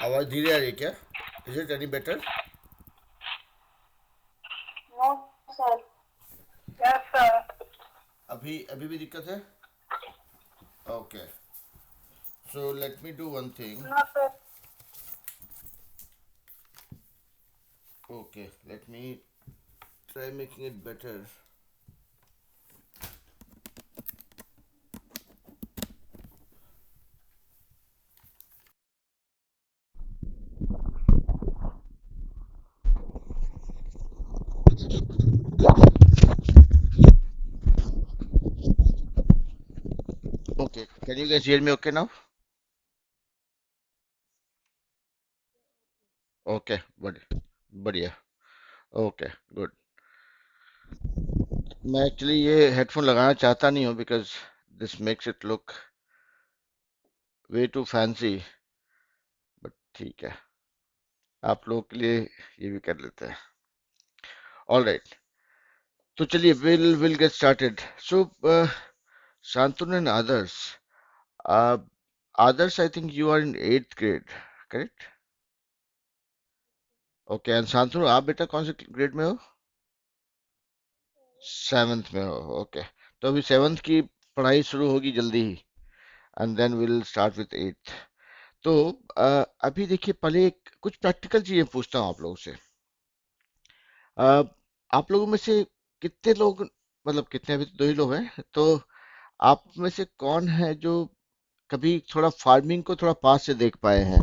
आवाज़ धीरे आ रही है क्या? Is it any better? No, sir. Yes, sir. अभी अभी भी दिक्कत है? Okay, so let me do one thing. No, sir. Okay, let me try making it better. Okay, can you guys hear me okay now? Okay, बढ़िया बढ़िया. Okay, good. मैं actually ये headphone लगाना चाहता नहीं हूँ because this makes it look way too fancy. But ठीक है, आप लोगों के लिए ये भी कर लेते हैं. ऑल राइट, तो चलिए will get started. So Shantanu and Adarsh, Adarsh I think you are in 8th grade, correct? Okay, and Shantanu आप बेटा कौन से ग्रेड में हो? 7th में हो. ओके, तो अभी 7th की पढ़ाई शुरू होगी जल्दी ही, and then will start with 8th. तो अभी देखिए, पहले कुछ प्रैक्टिकल चीजें पूछता हूँ आप लोगों से. अ, आप लोगों में से कितने लोग, मतलब कितने, अभी तो 2 ही लोग हैं, तो आप में से कौन है जो कभी थोड़ा फार्मिंग को थोड़ा पास से देख पाए हैं?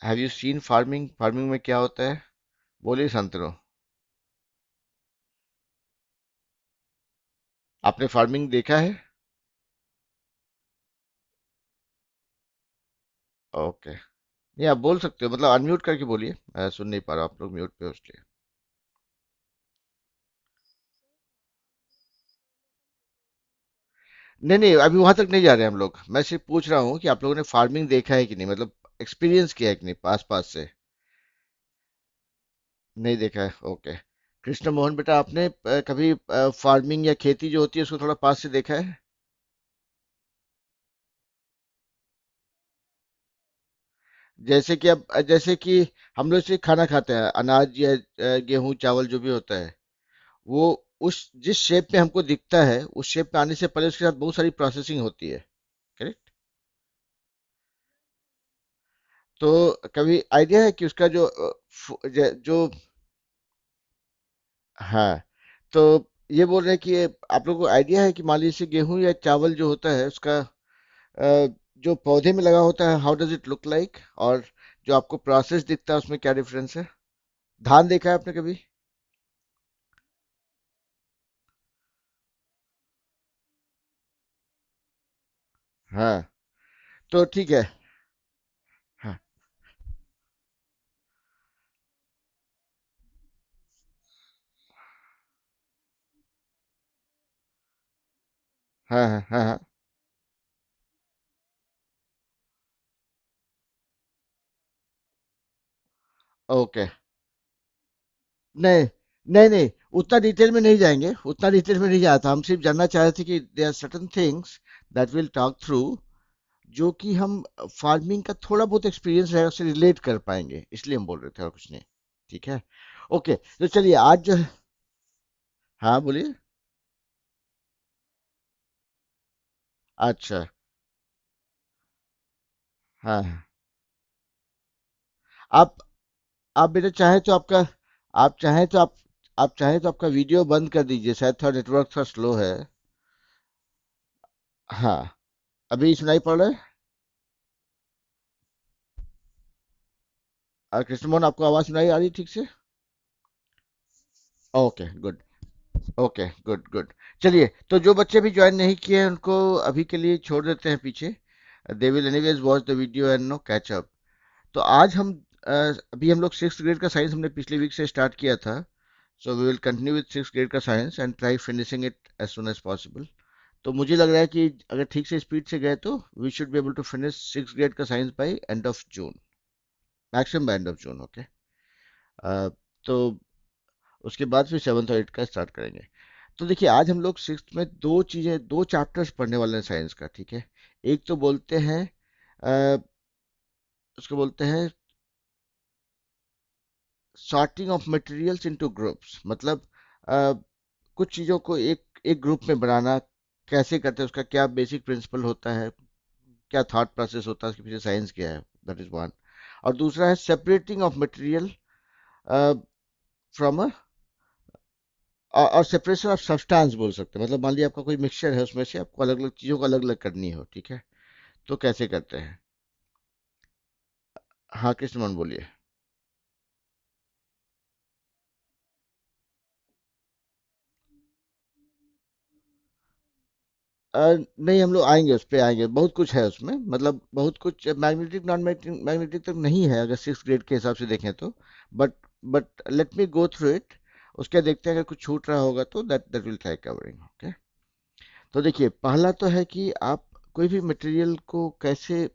Have you seen farming? Farming में क्या होता है? बोलिए शांतनु, आपने फार्मिंग देखा है? ओके, नहीं आप बोल सकते हो, मतलब अनम्यूट करके बोलिए, मैं सुन नहीं पा रहा, आप लोग म्यूट पे हो इसलिए. नहीं नहीं, अभी वहां तक नहीं जा रहे हैं हम लोग. मैं सिर्फ पूछ रहा हूँ कि आप लोगों ने फार्मिंग देखा है कि नहीं, मतलब एक्सपीरियंस किया है कि नहीं पास पास से. नहीं देखा है, ओके. कृष्ण मोहन बेटा, आपने कभी फार्मिंग या खेती जो होती है उसको थोड़ा पास से देखा है? जैसे कि अब जैसे कि हम लोग से खाना खाते हैं, अनाज या गेहूं चावल जो भी होता है, वो उस जिस शेप में हमको दिखता है, उस शेप में आने से पहले उसके साथ बहुत सारी प्रोसेसिंग होती है, करेक्ट? तो कभी आइडिया है कि उसका जो जो, हाँ, तो ये बोल रहे हैं कि आप लोगों को आइडिया है कि मान लीजिए गेहूं या चावल जो होता है उसका जो पौधे में लगा होता है, how does it look like, और जो आपको प्रोसेस दिखता है उसमें क्या डिफरेंस है? धान देखा है आपने कभी? हाँ, तो ठीक है. हाँ हाँ हाँ हाँ हाँ. ओके, नहीं नहीं नहीं, उतना डिटेल में नहीं जाएंगे, उतना डिटेल में नहीं जाता. हम सिर्फ जानना चाह रहे थे कि there are certain things that will talk through, जो कि हम फार्मिंग का थोड़ा बहुत एक्सपीरियंस है उससे रिलेट कर पाएंगे, इसलिए हम बोल रहे थे, और कुछ नहीं. ठीक है, ओके. तो चलिए आज जो है, हाँ बोलिए. अच्छा, हाँ हाँ. आप आप बेटा चाहें तो आपका, आप चाहें तो आप चाहें तो आपका वीडियो बंद कर दीजिए, शायद थोड़ा नेटवर्क थोड़ा स्लो है. हाँ, अभी सुनाई पड़ रहा है? कृष्ण मोहन, आपको आवाज सुनाई आ रही है ठीक से? Okay good. Okay good good. चलिए, तो जो बच्चे भी ज्वाइन नहीं किए हैं उनको अभी के लिए छोड़ देते हैं पीछे. They will anyways watch the video and know catch up. तो आज हम अभी हम लोग 6th ग्रेड का साइंस हमने पिछले वीक से स्टार्ट किया था. So we will continue with 6th grade का science and try finishing it as soon as possible. तो मुझे लग रहा है कि अगर ठीक से स्पीड से गए तो we should be able to finish 6th grade का science by end of June, maximum by end of June. Okay, तो उसके बाद फिर 7th और 8th का स्टार्ट करेंगे. तो देखिए, आज हम लोग 6th में दो चैप्टर्स पढ़ने वाले हैं साइंस का, ठीक है? एक तो बोलते हैं उसको बोलते हैं sorting of materials into groups. मतलब अ, कुछ चीज़ों को एक एक ग्रुप में बनाना कैसे करते हैं, उसका क्या बेसिक प्रिंसिपल होता है, क्या थॉट प्रोसेस होता है, उसके पीछे साइंस क्या है, दैट इज वन। और दूसरा है सेपरेटिंग ऑफ मटेरियल फ्रॉम और सेपरेशन ऑफ सब्सटेंस बोल सकते हैं। मतलब मान लिया आपका कोई मिक्सचर है, उसमें से आपको अलग अलग चीज़ों को अलग अलग करनी हो, ठीक है, तो कैसे करते हैं। हाँ कृष्णमन बोलिए। नहीं, हम लोग आएंगे, उस पे आएंगे, बहुत कुछ है उसमें, मतलब बहुत कुछ मैग्नेटिक नॉन मैग्नेटिक मैग्नेटिक तक नहीं है अगर सिक्स ग्रेड के हिसाब से देखें तो। But but let me go through it, उसके बाद देखते हैं अगर कुछ छूट रहा होगा तो that will try covering. Okay, तो देखिए पहला तो है कि आप कोई भी मटेरियल को कैसे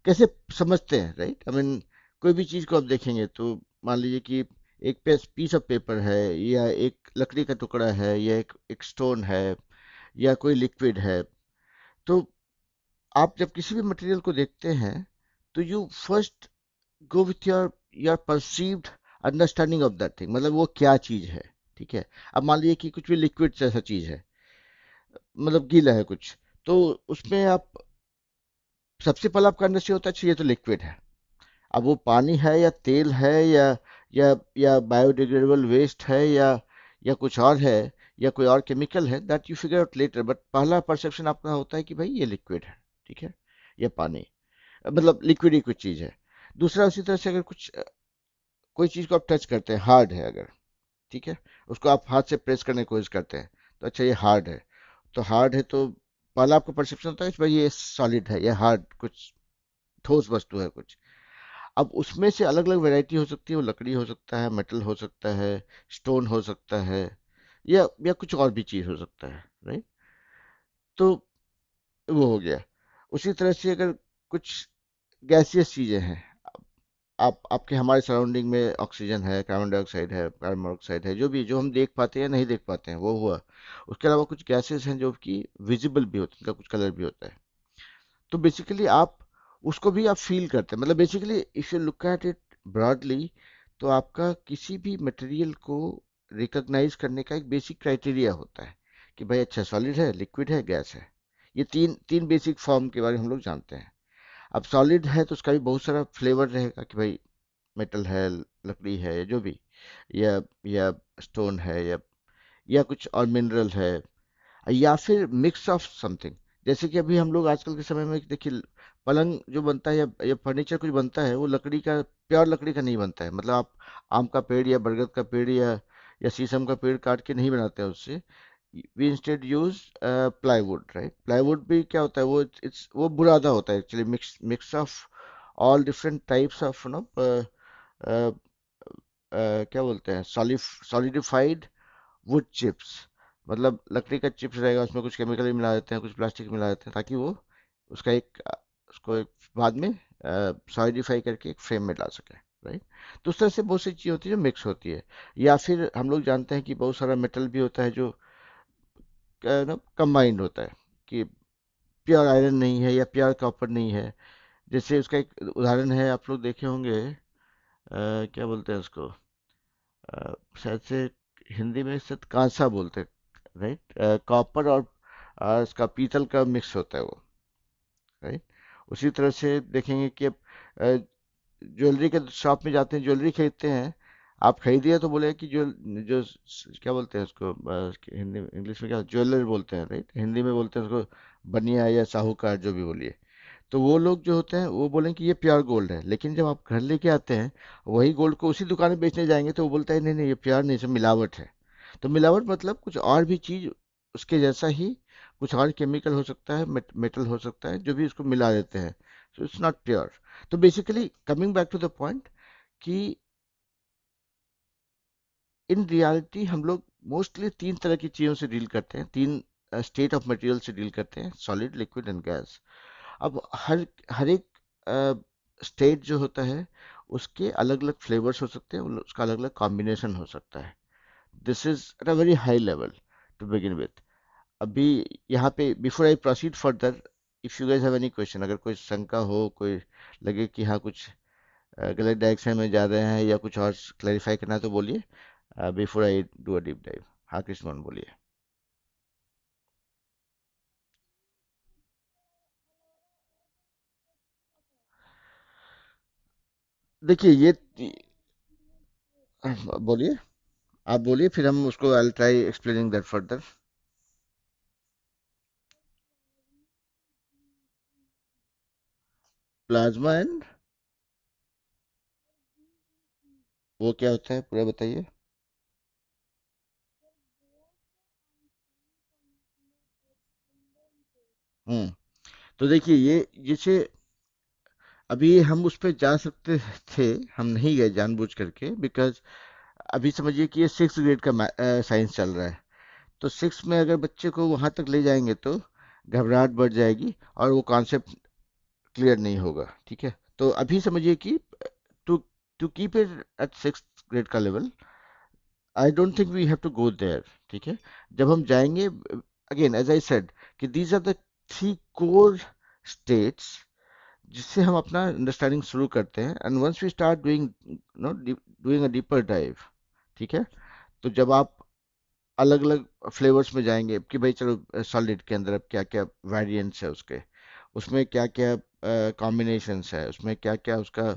कैसे समझते हैं, राइट। आई मीन कोई भी चीज़ को आप देखेंगे तो मान लीजिए कि एक पीस ऑफ पेपर है, या एक लकड़ी का टुकड़ा है, या एक स्टोन है, या कोई लिक्विड है। तो आप जब किसी भी मटेरियल को देखते हैं तो you first go with your perceived understanding of that thing, मतलब वो क्या चीज़ है, ठीक है। अब मान लीजिए कि कुछ भी लिक्विड जैसा चीज़ है, मतलब गीला है कुछ, तो उसमें आप सबसे पहले आपका अंडरस्टैंड होता है अच्छा ये तो लिक्विड है। अब वो पानी है या तेल है या बायोडिग्रेडेबल वेस्ट है या कुछ और है, या कोई और केमिकल है, that you figure out later, but पहला परसेप्शन आपका होता है कि भाई ये लिक्विड है, ठीक है, या पानी, मतलब लिक्विड ही कुछ चीज़ है। दूसरा उसी तरह से अगर कुछ कोई चीज़ को आप टच करते हैं, हार्ड है अगर, ठीक है, उसको आप हाथ से प्रेस करने की कोशिश करते हैं, तो अच्छा ये हार्ड है। तो हार्ड है तो पहला आपका परसेप्शन होता है कि भाई ये सॉलिड है, ये हार्ड कुछ ठोस वस्तु है कुछ। अब उसमें से अलग अलग वैरायटी हो सकती है, वो लकड़ी हो सकता है, मेटल हो सकता है, स्टोन हो सकता है, या कुछ और भी चीज़ हो सकता है, राइट। तो वो हो गया। उसी तरह से अगर कुछ गैसियस चीज़ें हैं, आप आपके हमारे सराउंडिंग में ऑक्सीजन है, कार्बन डाइऑक्साइड है, कार्बन मोनोऑक्साइड है, जो भी जो हम देख पाते हैं नहीं देख पाते हैं वो हुआ। उसके अलावा कुछ गैसेस हैं जो कि विजिबल भी होती हैं, उनका कुछ कलर भी होता है। तो बेसिकली आप उसको भी आप फील करते हैं, मतलब basically if you look at it broadly, तो आपका किसी भी मटेरियल को रिकॉग्नाइज करने का एक बेसिक क्राइटेरिया होता है कि भाई अच्छा सॉलिड है, लिक्विड है, गैस है। ये तीन तीन बेसिक फॉर्म के बारे में हम लोग जानते हैं। अब सॉलिड है तो उसका भी बहुत सारा फ्लेवर रहेगा कि भाई मेटल है, लकड़ी है, जो भी, या स्टोन है, या कुछ और मिनरल है, या फिर मिक्स ऑफ समथिंग। जैसे कि अभी हम लोग आजकल के समय में देखिए, पलंग जो बनता है या फर्नीचर कुछ बनता है, वो लकड़ी का, प्योर लकड़ी का नहीं बनता है। मतलब आप आम का पेड़ या बरगद का पेड़ या शीशम का पेड़ काट के नहीं बनाते हैं उससे। We instead use plywood, right. Plywood भी क्या होता है, वो इट्स वो बुरादा होता है actually, mix mix of all different types of know क्या बोलते हैं, सॉलिडिफाइड वुड चिप्स। मतलब लकड़ी का चिप्स रहेगा, उसमें कुछ केमिकल भी मिला देते हैं, कुछ प्लास्टिक मिला देते हैं, ताकि वो उसका उसको एक बाद में सॉलिडिफाई करके एक फ्रेम में ला सके, राइट। तो उस तरह से बहुत सी चीज़ होती है जो मिक्स होती है। या फिर हम लोग जानते हैं कि बहुत सारा मेटल भी होता है जो ना कंबाइंड होता है, कि प्योर आयरन नहीं है या प्योर कॉपर नहीं है। जैसे उसका एक उदाहरण है, आप लोग देखे होंगे, क्या बोलते हैं उसको, शायद से हिंदी में शायद कांसा बोलते हैं, राइट। कॉपर और इसका पीतल का मिक्स होता है वो, राइट। उसी तरह से देखेंगे कि अब ज्वेलरी के शॉप में जाते हैं, ज्वेलरी खरीदते हैं। आप खरीदिए तो बोले कि जो जो क्या बोलते हैं उसको, हिंदी में इंग्लिश में क्या ज्वेलर बोलते हैं, राइट। हिंदी में बोलते हैं उसको बनिया या साहूकार, जो भी बोलिए। तो वो लोग जो होते हैं वो बोलेंगे कि ये प्योर गोल्ड है, लेकिन जब आप घर लेके आते हैं वही गोल्ड को उसी दुकान में बेचने जाएंगे तो वो बोलता है नहीं नहीं ये प्योर नहीं, सब मिलावट है। तो मिलावट मतलब कुछ और भी चीज उसके जैसा ही, कुछ और केमिकल हो सकता है, मेटल हो सकता है, जो भी उसको मिला देते हैं, सो इट्स नॉट प्योर। तो basically coming back to the point कि इन रियलिटी हम लोग मोस्टली तीन तरह की चीज़ों से डील करते हैं, तीन स्टेट ऑफ मटेरियल से डील करते हैं, सॉलिड, लिक्विड एंड गैस। अब हर एक स्टेट जो होता है उसके अलग अलग फ्लेवर्स हो सकते हैं, उसका अलग अलग कॉम्बिनेशन हो सकता है। This is at a very high level to begin with. अभी यहाँ पे before I proceed further, if you guys have any question, अगर कोई शंका हो, कोई लगे कि हाँ कुछ गलत डायरेक्शन में जा रहे हैं या कुछ और क्लैरिफाई करना है तो बोलिए, before I do a deep dive. हाँ कृष्ण बोलिए। देखिए ये बोलिए, आप बोलिए फिर हम उसको I try explaining that further. Plasma and वो क्या होता है पूरा बताइए। हम्म। तो देखिए ये जैसे अभी हम उस पर जा सकते थे, हम नहीं गए जानबूझ करके, बिकॉज अभी समझिए कि ये 6th ग्रेड का साइंस चल रहा है। तो 6 में अगर बच्चे को वहां तक ले जाएंगे तो घबराहट बढ़ जाएगी और वो कॉन्सेप्ट क्लियर नहीं होगा, ठीक है। तो अभी समझिए कि to to keep it at 6th grade का level, I don't think we have to go there, ठीक है। जब हम जाएंगे, अगेन एज आई सेड कि these are the 3 core states जिससे हम अपना अंडरस्टैंडिंग शुरू करते हैं, and once we start doing no doing a deeper dive, ठीक है। तो जब आप अलग अलग फ्लेवर्स में जाएंगे कि भाई चलो सॉलिड के अंदर अब क्या क्या वेरिएंट्स है उसके, उसमें क्या क्या कॉम्बिनेशंस है, उसमें क्या क्या उसका,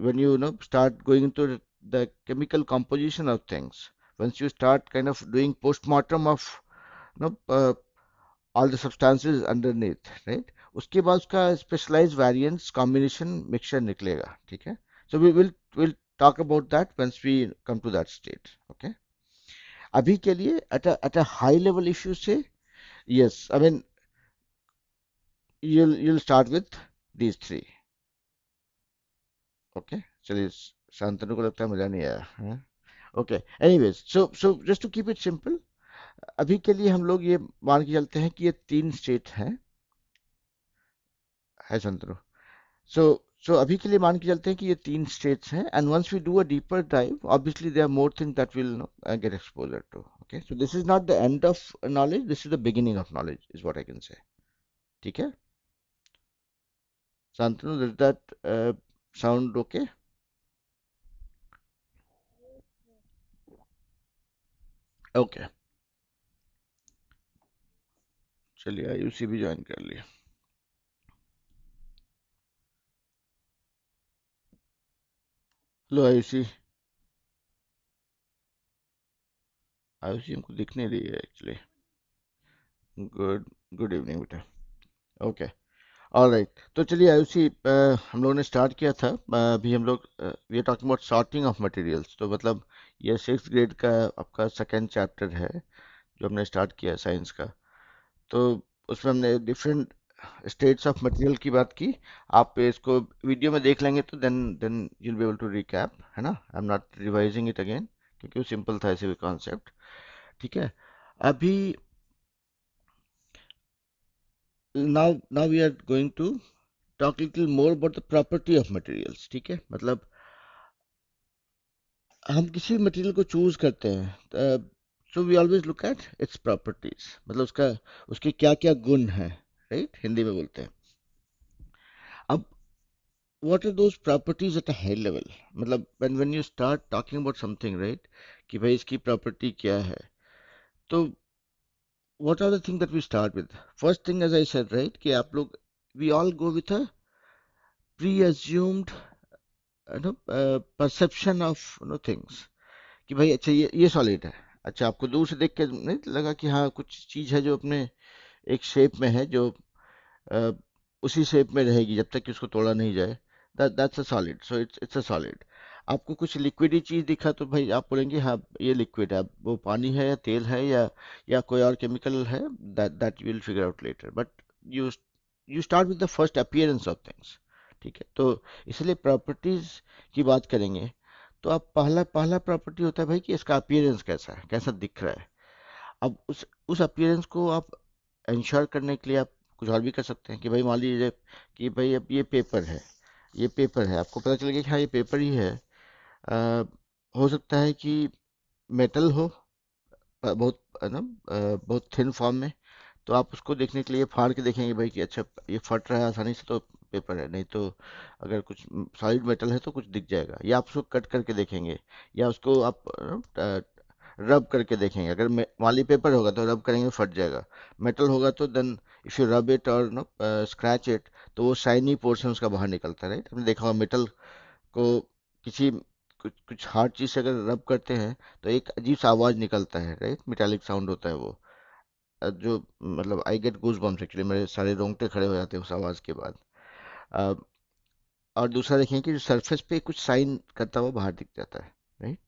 when you know start going into the chemical composition of things, once you start kind of doing postmortem of you know all the substances underneath, right, उसके बाद उसका specialized variants combination mixture निकलेगा, ठीक है। So we will talk about that once we come to that state, okay। अभी के लिए at a high level issue से, yes, I mean you'll start with these three, okay। चलिए, शांतनु को लगता है मजा नहीं आया, हाँ? Okay, anyways, so just to keep it simple, अभी के लिए हम लोग ये मान के चलते हैं कि ये 3 स्टेट हैं, है शांतनु। सो सो अभी के लिए मान के चलते हैं कि ये 3 स्टेट्स हैं, and once we do a deeper dive obviously there are more thing that will know get exposure to, okay. So this is not the end of knowledge, this is the beginning of knowledge is what I can say, ठीक है। Shantanu, does that sound okay? Okay, चलिए आयुषी भी join कर लिया। Hello Ayushi. Ayushi हमको दिख नहीं रही है एक्चुअली। गुड, गुड इवनिंग बेटा। Okay, alright. तो चलिए आयुषी, हम लोगों ने स्टार्ट किया था, अभी हम लोग we are talking about sorting of materials, तो मतलब ये 6th ग्रेड का आपका सेकेंड चैप्टर है जो हमने स्टार्ट किया साइंस का। तो उसमें हमने डिफरेंट स्टेट्स ऑफ मटेरियल की बात की। आप इसको वीडियो में देख लेंगे तो then you'll be able to recap, है ना। I am not revising it again क्योंकि वो सिंपल था ऐसे भी कॉन्सेप्ट, ठीक है। अभी now we are going to talk little more about the property of materials, ठीक है। मतलब हम किसी मटेरियल को चूज करते हैं, so we always look at its properties, मतलब उसका, उसके क्या क्या गुण हैं, राइट, हिंदी में बोलते हैं। अब what are those properties at a high level, मतलब when you start talking about something, right, कि भाई इसकी प्रॉपर्टी क्या है, तो what are the thing that we start with. First thing as I said, right, कि आप लोग, we all go with a pre assumed perception of things, कि भाई अच्छा ये सॉलिड है। अच्छा, आपको दूर से देख के नहीं लगा कि हाँ कुछ चीज़ है जो अपने एक शेप में है, जो अ, उसी शेप में रहेगी जब तक कि उसको तोड़ा नहीं जाए, that's a solid, so it's a solid. आपको कुछ लिक्विडी चीज़ दिखा तो भाई आप बोलेंगे हाँ ये लिक्विड है, अब वो पानी है या तेल है या कोई और केमिकल है, that you will figure out later, but you you start with the first appearance of things, ठीक है। तो इसलिए प्रॉपर्टीज की बात करेंगे तो आप पहला पहला प्रॉपर्टी होता है भाई कि इसका अपीयरेंस कैसा है, कैसा दिख रहा है। अब उस अपीयरेंस को आप इंश्योर करने के लिए आप कुछ और भी कर सकते हैं, कि भाई मान लीजिए कि भाई अब ये पेपर है, ये पेपर है, आपको पता चल गया कि हाँ ये पेपर ही है। अ, हो सकता है कि मेटल हो, बहुत है ना, बहुत थिन फॉर्म में, तो आप उसको देखने के लिए फाड़ के देखेंगे भाई कि अच्छा ये फट रहा है आसानी से तो पेपर है, नहीं तो अगर कुछ सॉलिड मेटल है तो कुछ दिख जाएगा। या आप उसको कट करके देखेंगे, या उसको आप रब करके देखेंगे। अगर माली पेपर होगा तो रब करेंगे फट जाएगा, मेटल होगा तो then if you rub it और नो स्क्रैच इट तो वो शाइनी पोर्शन उसका बाहर निकलता है, राइट। आपने देखा होगा मेटल को किसी कुछ कुछ हार्ड चीज से अगर रब करते हैं तो एक अजीब सा आवाज निकलता है, राइट, मेटालिक साउंड होता है वो। जो मतलब I get goose bumps actually, मेरे सारे रोंगटे खड़े हो जाते हैं उस आवाज के बाद। अ, और दूसरा देखें कि जो सरफेस पे कुछ साइन करता हुआ बाहर दिख जाता है, राइट।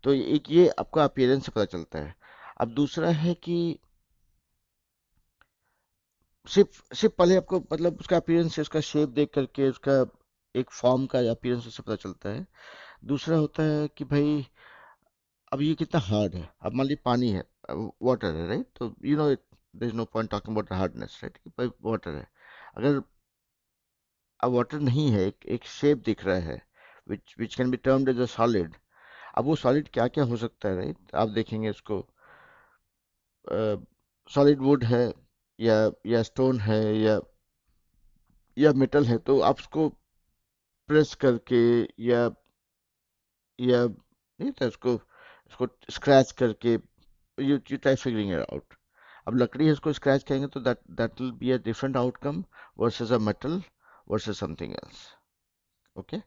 तो एक ये आपका अपीयरेंस से पता चलता है। अब दूसरा है कि सिर्फ पहले आपको मतलब उसका अपीयरेंस से, उसका शेप देख करके, उसका एक फॉर्म का अपीयरेंस से पता चलता है। दूसरा होता है कि भाई अब ये कितना हार्ड है। अब मान लीजिए पानी है, वाटर है, राइट, तो you know it, there is no point talking about hardness, right, कि भाई वाटर है। अगर अब वाटर नहीं है, एक शेप दिख रहा है which can be termed as a solid. अब वो सॉलिड क्या क्या हो सकता है, राइट, आप देखेंगे उसको। सॉलिड वुड है, या स्टोन है, या मेटल है, तो आप उसको प्रेस करके, या या नहीं था उसको उसको स्क्रैच करके, you try figuring it out. अब लकड़ी है, उसको स्क्रैच करेंगे तो that will be a different outcome versus a metal versus something else. Okay,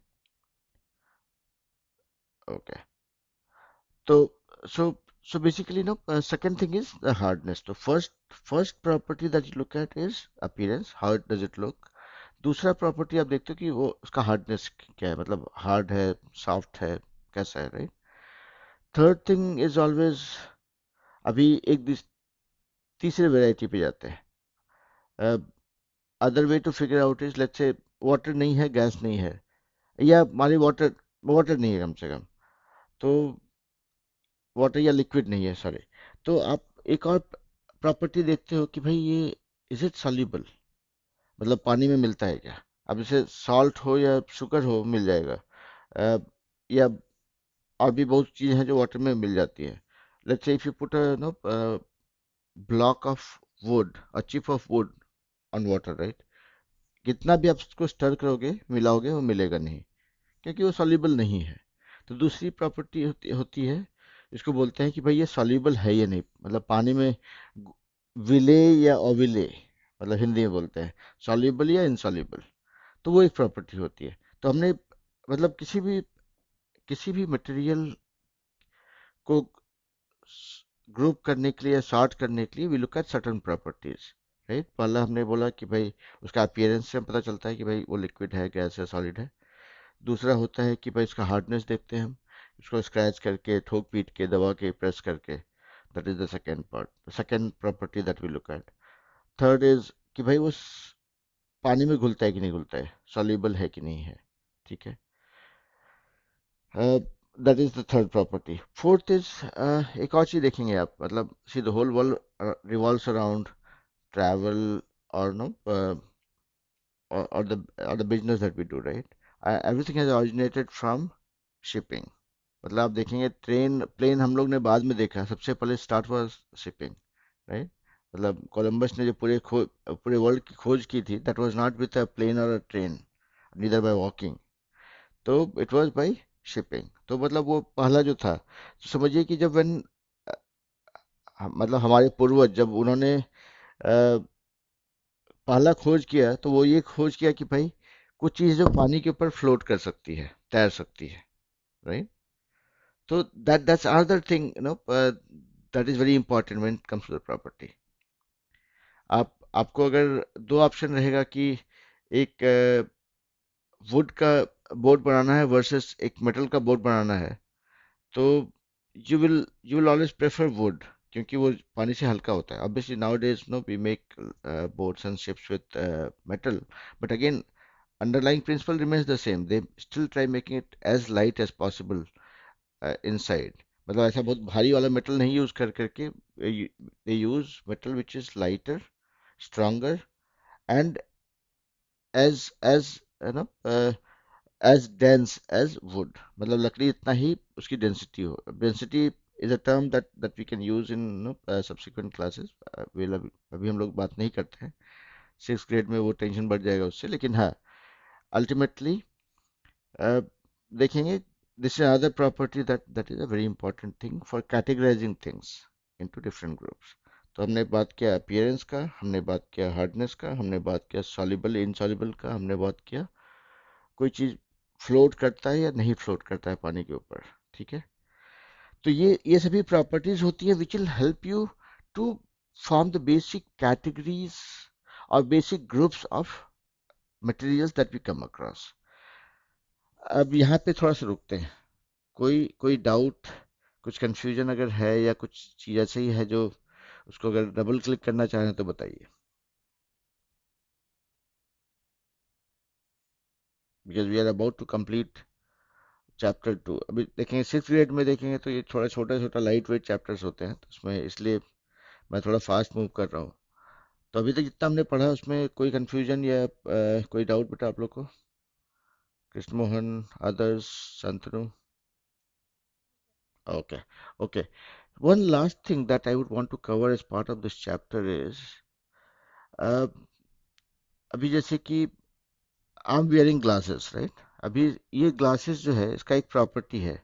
okay. तो so so basically no, second thing is the hardness. तो first property that you look at is appearance, how does it look। दूसरा property आप देखते हो कि वो उसका hardness क्या है, मतलब हार्ड है, सॉफ्ट है, कैसा है, right. Third thing is always, अभी तीसरे वेराइटी पे जाते हैं। Other way to figure out is, let's say water नहीं है, गैस नहीं है, या मान ली वाटर वाटर नहीं है कम से कम, तो वाटर या लिक्विड नहीं है, सॉरी। तो आप एक और प्रॉपर्टी देखते हो कि भाई ये इज इट सॉल्युबल, मतलब पानी में मिलता है क्या। अब जैसे सॉल्ट हो या शुगर हो मिल जाएगा, या और भी बहुत चीज़ें हैं जो वाटर में मिल जाती है। Let's say if you put a know block of wood, a chip of wood on water, right, कितना भी आप उसको स्टर करोगे मिलाओगे वो मिलेगा नहीं, क्योंकि वो सॉल्युबल नहीं है। तो दूसरी प्रॉपर्टी होती है, इसको बोलते हैं कि भाई ये सॉल्युबल है या नहीं, मतलब पानी में विले या अविले, मतलब हिंदी में बोलते हैं सॉल्युबल या इनसॉल्युबल। तो वो एक प्रॉपर्टी होती है। तो हमने मतलब किसी भी मटेरियल को ग्रुप करने के लिए, सॉर्ट करने के लिए we look at certain properties, right. पहला हमने बोला कि भाई उसका अपीयरेंस से पता चलता है कि भाई वो लिक्विड है, गैस है, सॉलिड है। दूसरा होता है कि भाई इसका हार्डनेस देखते हैं हम, इसको स्क्रैच करके, ठोक पीट के, दबा के, प्रेस करके। That is the second part, second property that we look at. Third is कि भाई वो पानी में घुलता है कि नहीं घुलता है, सॉल्युबल है कि नहीं है, ठीक है। That is the third property. Fourth is, एक और चीज देखेंगे आप, मतलब see the whole world revolves around travel और know or the business that we do, right? Everything has originated from shipping। मतलब आप देखेंगे ट्रेन प्लेन हम लोग ने बाद में देखा, सबसे पहले स्टार्ट हुआ शिपिंग, राइट। मतलब कोलंबस ने जो पूरे वर्ल्ड की खोज की थी, that was not with a plane और a train, neither by walking, तो इट वाज बाय शिपिंग। तो मतलब वो पहला जो था, तो समझिए कि जब when मतलब हमारे पूर्वज जब उन्होंने पहला खोज किया, तो वो ये खोज किया कि भाई कुछ चीज़ जो पानी के ऊपर फ्लोट कर सकती है, तैर सकती है, राइट। तो that's another thing, that is very important when it comes to the property। आपको अगर दो ऑप्शन रहेगा कि एक वुड का बोर्ड बनाना है वर्सेस एक मेटल का बोर्ड बनाना है, तो you will always prefer wood, क्योंकि वो पानी से हल्का होता है। Obviously nowadays know we make boats and ships with metal, but again underlying principle remains the same, they still try making it as light as possible inside। मतलब ऐसा बहुत भारी वाला मेटल नहीं यूज करके, they use metal which is lighter, stronger, and as you know as dense as wood. मतलब लकड़ी इतना ही उसकी डेंसिटी हो, density is a term that we can use in subsequent classes. we'll अभी हम लोग बात नहीं करते हैं, 6th ग्रेड में वो टेंशन बढ़ जाएगा उससे, लेकिन हाँ अल्टीमेटली देखेंगे this is other property that is a very important thing for categorising things into different groups. तो हमने बात किया अपीयरेंस का, हमने बात किया हार्डनेस का, हमने बात किया सॉल्युबल इनसॉल्युबल का, हमने बात किया कोई चीज़ फ्लोट करता है या नहीं फ्लोट करता है पानी के ऊपर. ठीक है, तो ये सभी प्रॉपर्टीज होती है which will help you to form the basic categories और basic groups of materials that we come across. अब यहाँ पे थोड़ा सा रुकते हैं. कोई डाउट, कुछ कंफ्यूजन अगर है या कुछ चीज़ ऐसे ही है जो उसको अगर डबल क्लिक करना चाहें तो बताइए, because we are about to complete chapter 2. अभी देखेंगे 6th ग्रेड में देखेंगे तो ये थोड़ा छोटा छोटा लाइट वेट चैप्टर्स होते हैं, तो उसमें इसलिए मैं थोड़ा फास्ट मूव कर रहा हूँ. तो अभी तक जितना हमने पढ़ा उसमें कोई कंफ्यूजन या कोई डाउट बेटा आप लोग को? Krishna Mohan, others, Shantanu? Okay. Okay, one last thing that I would want to cover as part of this chapter is uh, अभी जैसे कि I am wearing glasses right. अभी ये ग्लासेस जो है इसका एक प्रॉपर्टी है,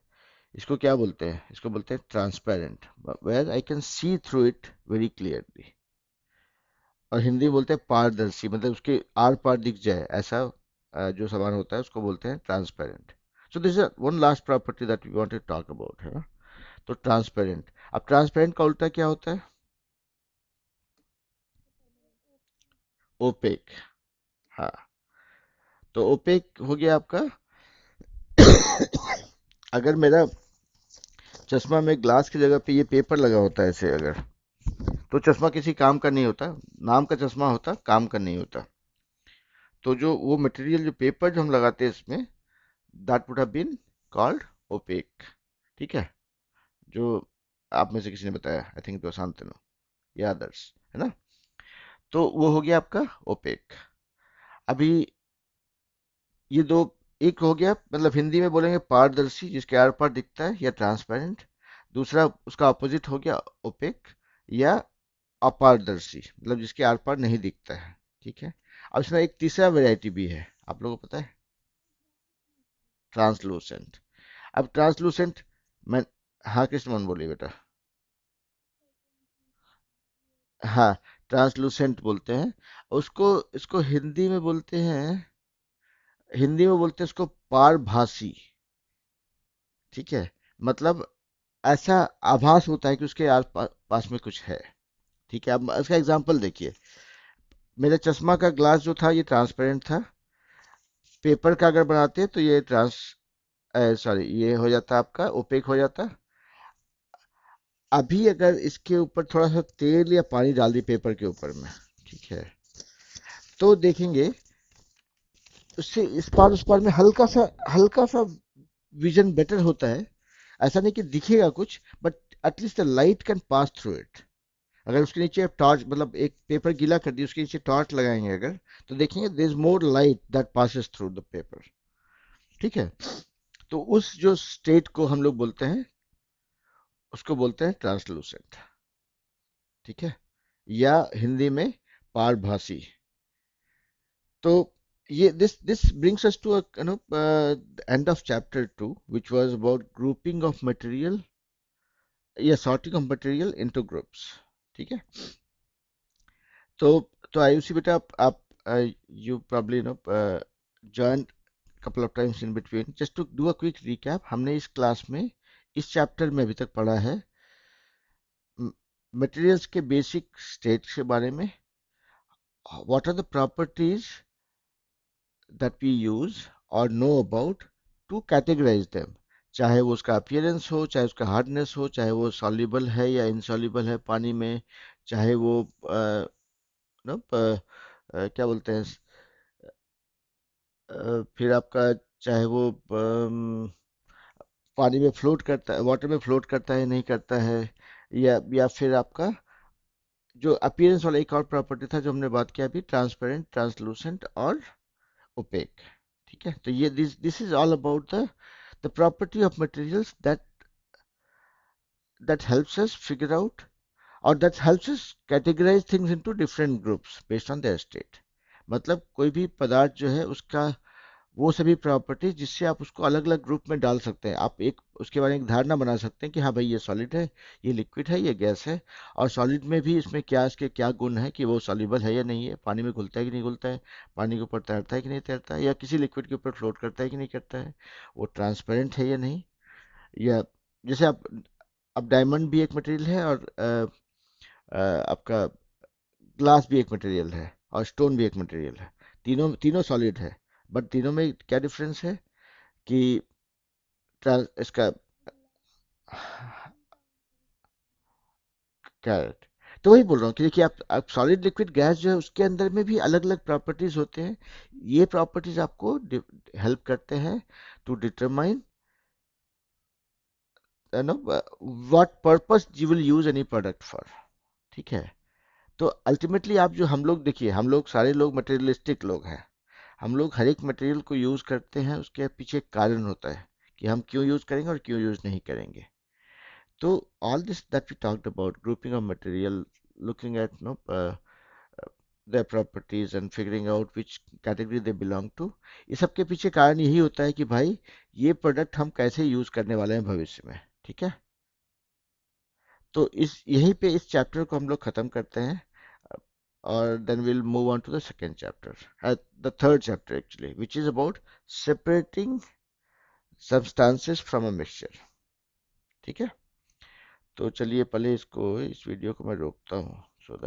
इसको क्या बोलते हैं? इसको बोलते हैं transparent, where I can see through it very clearly. और हिंदी में बोलते हैं पारदर्शी, मतलब उसके आर पार दिख जाए ऐसा जो सामान होता है उसको बोलते हैं transparent. So this is one last property that we want to talk about है. तो ट्रांसपेरेंट, अब ट्रांसपेरेंट का उल्टा क्या होता है? ओपेक. हाँ, तो ओपेक हो गया आपका अगर मेरा चश्मा में ग्लास की जगह पे ये पेपर लगा होता है ऐसे अगर, तो चश्मा किसी काम का नहीं होता, नाम का चश्मा होता, काम का नहीं होता. तो जो वो मटेरियल जो पेपर जो हम लगाते हैं इसमें, that would have been called opaque. ठीक है, जो आप में से किसी ने बताया, आई थिंक तो शांतनु या अदर्स, है ना. तो वो हो गया आपका ओपेक. अभी ये दो, एक हो गया मतलब हिंदी में बोलेंगे पारदर्शी जिसके आर पार दिखता है या ट्रांसपेरेंट. दूसरा उसका अपोजिट हो गया ओपेक या अपारदर्शी, मतलब जिसके आर पार नहीं दिखता है. ठीक है, अब इसमें एक तीसरा वैरायटी भी है, आप लोगों को पता है? ट्रांसलूसेंट. अब ट्रांसलूसेंट मैं, हाँ कृष्ण मोहन बोलिए बेटा. हाँ, ट्रांसलूसेंट बोलते हैं उसको. इसको हिंदी में बोलते हैं इसको पारभासी. ठीक है, मतलब ऐसा आभास होता है कि उसके आस पास में कुछ है. ठीक है, अब इसका एग्जांपल देखिए. मेरा चश्मा का ग्लास जो था ये ट्रांसपेरेंट था. पेपर का अगर बनाते तो ये सॉरी ये हो जाता आपका ओपेक हो जाता. अभी अगर इसके ऊपर थोड़ा सा तेल या पानी डाल दी पेपर के ऊपर में, ठीक है, तो देखेंगे उससे इस पार उस पार में हल्का सा विजन बेटर होता है. ऐसा नहीं कि दिखेगा कुछ, but at least the light can pass through it. अगर उसके नीचे आप टॉर्च, मतलब एक पेपर गीला कर दिया उसके नीचे टॉर्च लगाएंगे अगर, तो देखेंगे there is more light that passes through the paper. ठीक है, तो उस जो स्टेट को हम लोग बोलते हैं उसको बोलते हैं ट्रांसलूसेंट. ठीक है, या हिंदी में पारभासी. तो ये this brings us to a end of chapter 2, which was about grouping of material या sorting of material into groups. ठीक है, तो तो आयुषी बेटा आप you probably joined couple of times in between. Just to do a quick recap, हमने इस class में इस चैप्टर में अभी तक पढ़ा है मटेरियल्स के बेसिक स्टेट्स के बारे में. What are the properties that we use or know about to categorize them. चाहे वो उसका अपीयरेंस हो, चाहे उसका हार्डनेस हो, चाहे वो सॉल्युबल है या इनसॉल्युबल है पानी में, चाहे वो क्या बोलते हैं, फिर आपका चाहे वो पानी में फ्लोट करता है, वाटर में फ्लोट करता है नहीं करता है, या फिर आपका जो अपीयरेंस वाला एक और प्रॉपर्टी था जो हमने बात किया अभी, ट्रांसपेरेंट, ट्रांसलूसेंट और ओपेक. ठीक है, तो ये this this is all about the property of materials that that helps us figure out, or that helps us categorize things into different groups based on their state. मतलब कोई भी पदार्थ जो है उसका वो सभी प्रॉपर्टीज जिससे आप उसको अलग अलग ग्रुप में डाल सकते हैं। आप एक उसके बारे में एक धारणा बना सकते हैं कि हाँ भाई ये सॉलिड है, ये लिक्विड है, ये गैस है। और सॉलिड में भी इसमें क्या इसके क्या गुण है कि वो सॉल्युबल है या नहीं है, पानी में घुलता है कि नहीं घुलता है, पानी के ऊपर तैरता है कि नहीं तैरता है, या किसी लिक्विड के ऊपर फ्लोट करता है कि नहीं करता है, वो ट्रांसपेरेंट है या नहीं। या जैसे आप, अब डायमंड भी एक मटेरियल है, और आपका ग्लास भी एक मटेरियल है, और स्टोन भी एक मटेरियल है। तीनों तीनों सॉलिड है, बट तीनों में क्या डिफरेंस है कि इसका कैरेट। तो वही बोल रहा हूँ कि देखिए, आप सॉलिड लिक्विड गैस जो है उसके अंदर में भी अलग अलग प्रॉपर्टीज होते हैं। ये प्रॉपर्टीज आपको हेल्प करते हैं to determine know what purpose you will use any product for. ठीक है। तो अल्टीमेटली आप जो, हम लोग देखिए, हम लोग सारे लोग मटेरियलिस्टिक लोग हैं। हम लोग हर एक मटेरियल को यूज करते हैं, उसके पीछे एक कारण होता है कि हम क्यों यूज करेंगे और क्यों यूज नहीं करेंगे। तो all this that we talked about, grouping of material, looking at their properties and figuring out which category they belong to, ये सब के पीछे कारण यही होता है कि भाई ये प्रोडक्ट हम कैसे यूज करने वाले हैं भविष्य में। ठीक है। तो इस यहीं पे इस चैप्टर को हम लोग खत्म करते हैं, और then will move on to the second chapter, the third chapter actually, which is about separating substances from a mixture. ठीक है। तो चलिए पहले इस वीडियो को मैं रोकता हूँ।